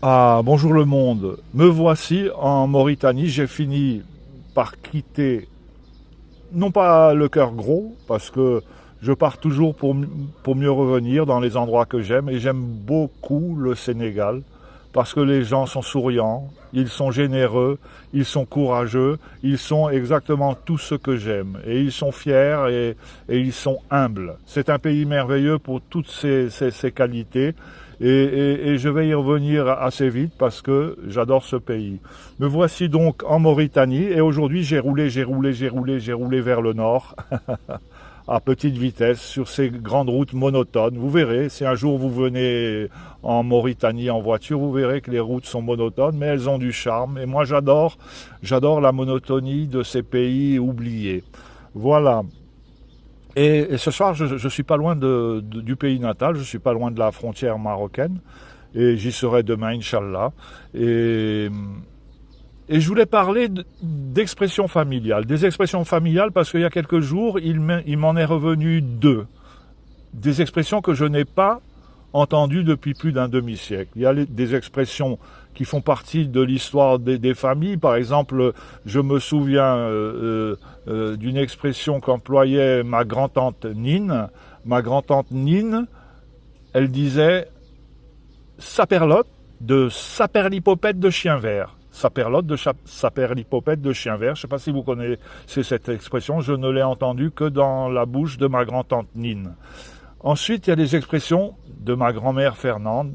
Ah, bonjour le monde. Me voici en Mauritanie. J'ai fini par quitter, non pas le cœur gros, parce que je pars toujours pour mieux revenir dans les endroits que j'aime. Et j'aime beaucoup le Sénégal, parce que les gens sont souriants, ils sont généreux, ils sont courageux, ils sont exactement tout ce que j'aime. Et ils sont fiers et ils sont humbles. C'est un pays merveilleux pour toutes ces qualités. Et je vais y revenir assez vite parce que j'adore ce pays. Me voici donc en Mauritanie et aujourd'hui j'ai roulé vers le nord à petite vitesse sur ces grandes routes monotones. Vous verrez, si un jour vous venez en Mauritanie en voiture, vous verrez que les routes sont monotones, mais elles ont du charme. Et moi j'adore la monotonie de ces pays oubliés. Voilà. Et ce soir, je suis pas loin du pays natal, je suis pas loin de la frontière marocaine, et j'y serai demain, Inch'Allah. Et, et je voulais parler d'expressions familiales. Des expressions familiales parce qu'il y a quelques jours, il m'en est revenu deux. Des expressions que je n'ai pas entendues depuis plus d'un demi-siècle. Il y a des expressions qui font partie de l'histoire des familles. Par exemple, je me souviens d'une expression qu'employait ma grand-tante Nine. Ma grand-tante Nine, elle disait « saperlotte de saperlipopette de chien vert ». Saperlotte de saperlipopette de chien vert. Je ne sais pas si vous connaissez cette expression, je ne l'ai entendue que dans la bouche de ma grand-tante Nine. Ensuite, il y a des expressions de ma grand-mère Fernande,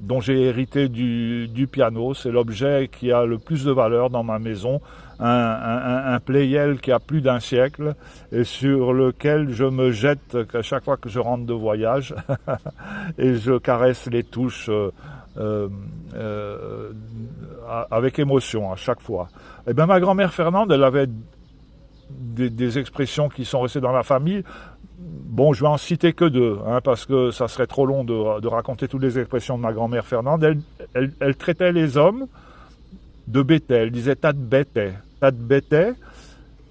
dont j'ai hérité du piano. C'est l'objet qui a le plus de valeur dans ma maison. Un Pleyel qui a plus d'un siècle et sur lequel je me jette à chaque fois que je rentre de voyage et je caresse les touches avec émotion à chaque fois. Et bien ma grand-mère Fernande, elle avait des expressions qui sont restées dans la famille. Bon, je vais en citer que deux, parce que ça serait trop long de raconter toutes les expressions de ma grand-mère Fernande. Elle traitait les hommes de bêtés. Elle disait « tas de bêtés ». Tas de bêtés.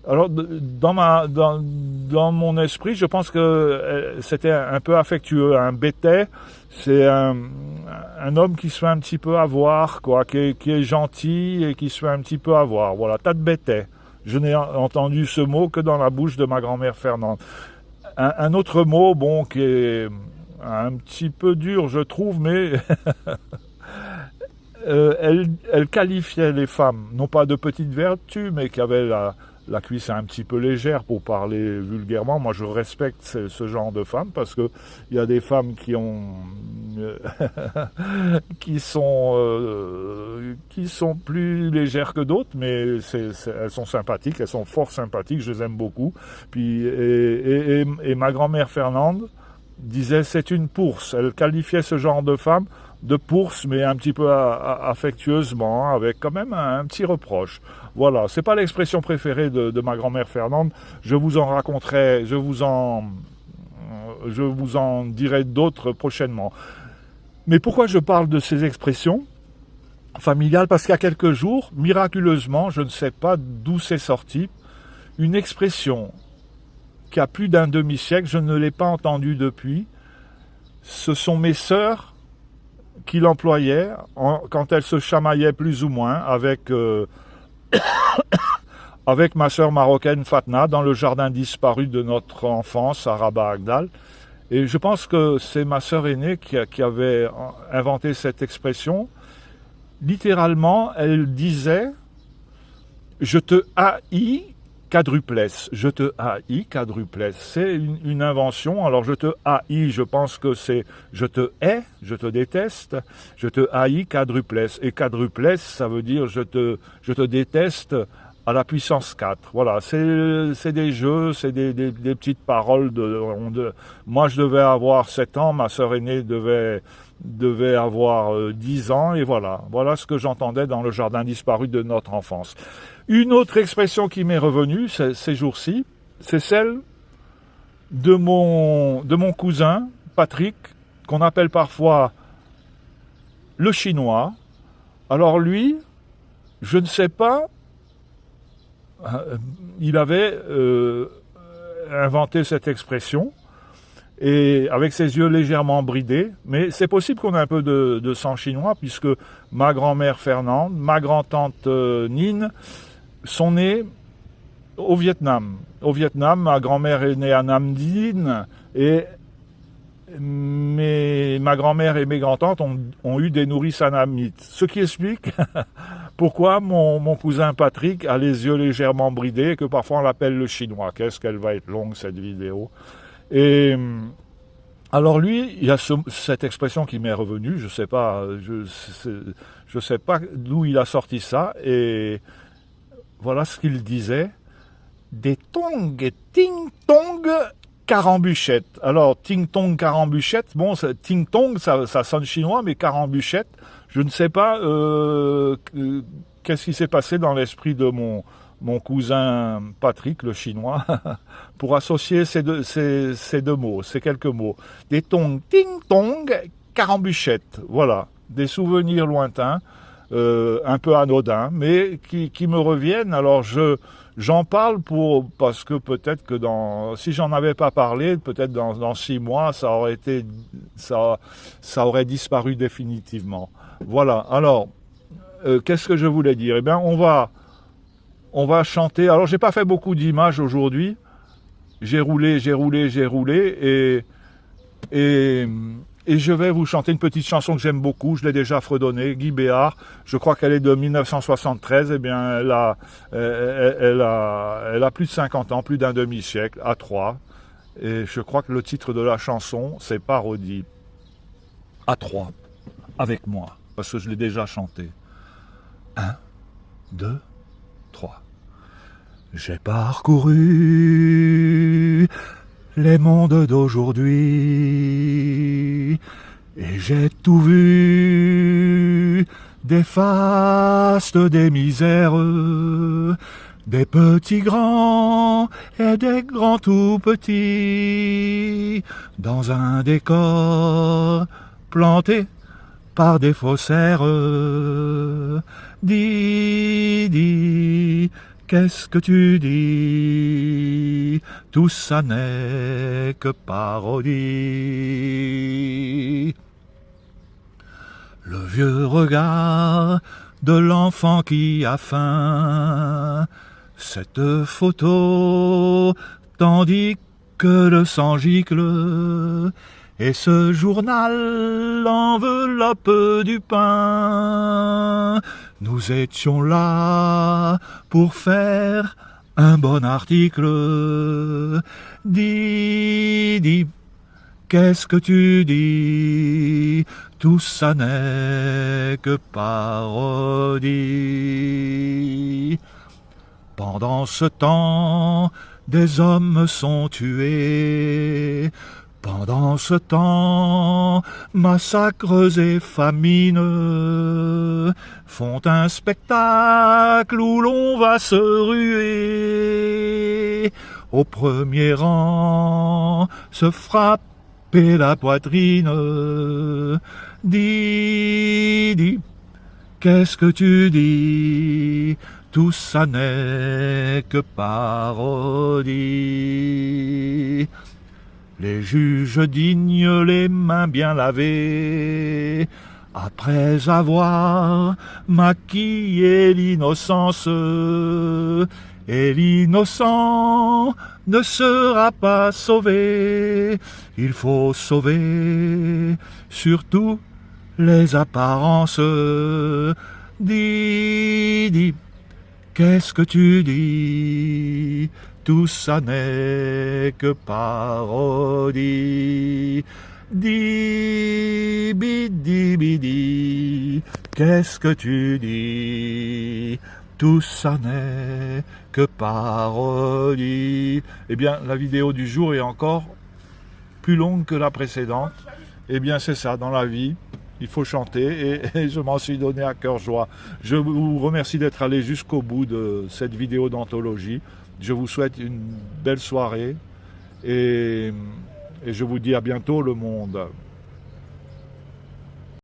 Alors, dans mon esprit, je pense que c'était un peu affectueux. Un bêté, c'est un homme qui se fait un petit peu avoir, quoi, qui est gentil et qui se fait un petit peu avoir. Voilà, tas de bêtés. Je n'ai entendu ce mot que dans la bouche de ma grand-mère Fernande. Un autre mot, bon, qui est un petit peu dur, je trouve, mais elle qualifiait les femmes, non pas de petites vertus, mais qui avaient la cuisse un petit peu légère, pour parler vulgairement. Moi, je respecte ce genre de femmes, parce que il y a des femmes qui sont plus légères que d'autres, mais elles sont sympathiques, elles sont fort sympathiques, je les aime beaucoup. Puis et ma grand-mère Fernande disait c'est une pource. Elle qualifiait ce genre de femme de pource, mais un petit peu affectueusement, avec quand même un petit reproche. Voilà, c'est pas l'expression préférée de ma grand-mère Fernande. Je vous en raconterai, je vous en dirai d'autres prochainement. Mais pourquoi je parle de ces expressions familiales? Parce qu'il y a quelques jours, miraculeusement, je ne sais pas d'où c'est sorti, une expression qui a plus d'un demi-siècle, je ne l'ai pas entendue depuis. Ce sont mes sœurs qui l'employaient quand elles se chamaillaient plus ou moins avec avec ma sœur marocaine Fatna dans le jardin disparu de notre enfance à Rabat Agdal. Et je pense que c'est ma sœur aînée qui avait inventé cette expression. Littéralement, elle disait « je te haïs quadruplesse ». Je te haïs quadruplesse. C'est une invention. Alors je te haïs, je pense que c'est je te hais, je te déteste. Je te haïs quadruplesse. Et quadruplesse, ça veut dire je te déteste à la puissance 4. Voilà, c'est des jeux, c'est des petites paroles. Moi, je devais avoir 7 ans, ma sœur aînée devait avoir 10 ans, et voilà ce que j'entendais dans le jardin disparu de notre enfance. Une autre expression qui m'est revenue ces jours-ci, c'est celle de mon cousin, Patrick, qu'on appelle parfois le Chinois. Alors lui, je ne sais pas, il avait inventé cette expression, et avec ses yeux légèrement bridés. Mais c'est possible qu'on ait un peu de sang chinois, puisque ma grand-mère Fernande, ma grand-tante Nine sont nées au Vietnam. Au Vietnam, ma grand-mère est née à Nam Dinh, et ma grand-mère et mes grands-tantes ont eu des nourrices annamites. Ce qui explique pourquoi mon cousin Patrick a les yeux légèrement bridés et que parfois on l'appelle le chinois. Qu'est-ce qu'elle va être longue cette vidéo. Et alors lui, il y a cette expression qui m'est revenue, je sais pas d'où il a sorti ça, et voilà ce qu'il disait. Des tongs et ting-tong carambuchette. Alors, ting-tong carambuchette, bon, ting-tong, ça sonne chinois, mais carambuchette, je ne sais pas qu'est-ce qui s'est passé dans l'esprit de mon cousin Patrick, le chinois, pour associer ces deux mots, ces quelques mots. Des tongs, ting-tong, carambuchette. Voilà, des souvenirs lointains, un peu anodins, mais qui me reviennent. Alors, j'en parle parce que peut-être que si j'en avais pas parlé, peut-être dans 6 mois, ça aurait disparu définitivement. Voilà. Alors, qu'est-ce que je voulais dire? Eh bien, on va chanter. Alors, j'ai pas fait beaucoup d'images aujourd'hui. J'ai roulé, et je vais vous chanter une petite chanson que j'aime beaucoup, je l'ai déjà fredonnée, Guy Béard, je crois qu'elle est de 1973, eh bien elle a plus de 50 ans, plus d'un demi-siècle, à 3, et je crois que le titre de la chanson, c'est Parodie. À 3, avec moi, parce que je l'ai déjà chanté. 1, 2, 3. J'ai parcouru les mondes d'aujourd'hui, et j'ai tout vu, des fastes, des misères, des petits grands et des grands tout petits, dans un décor planté par des faussaires. Dis, qu'est-ce que tu dis? Tout ça n'est que parodie. Le vieux regard de l'enfant qui a faim, cette photo, tandis que le sang gicle, et ce journal, l'enveloppe du pain. Nous étions là pour faire un bon article. Dis, qu'est-ce que tu dis? Tout ça n'est que parodie. Pendant ce temps, des hommes sont tués. Pendant ce temps, massacres et famines font un spectacle où l'on va se ruer. Au premier rang, se frapper la poitrine. Dis, qu'est-ce que tu dis? Tout ça n'est que parodie. Les juges dignes, les mains bien lavées, après avoir maquillé l'innocence, et l'innocent ne sera pas sauvé. Il faut sauver surtout les apparences. Dis, qu'est-ce que tu dis? Tout ça n'est que parodie. Bidi, qu'est-ce que tu dis? Tout ça n'est que parodie. Eh bien, la vidéo du jour est encore plus longue que la précédente. Eh bien, c'est ça, dans la vie, il faut chanter, et je m'en suis donné à cœur joie. Je vous remercie d'être allé jusqu'au bout de cette vidéo d'anthologie. Je vous souhaite une belle soirée, et je vous dis à bientôt le monde.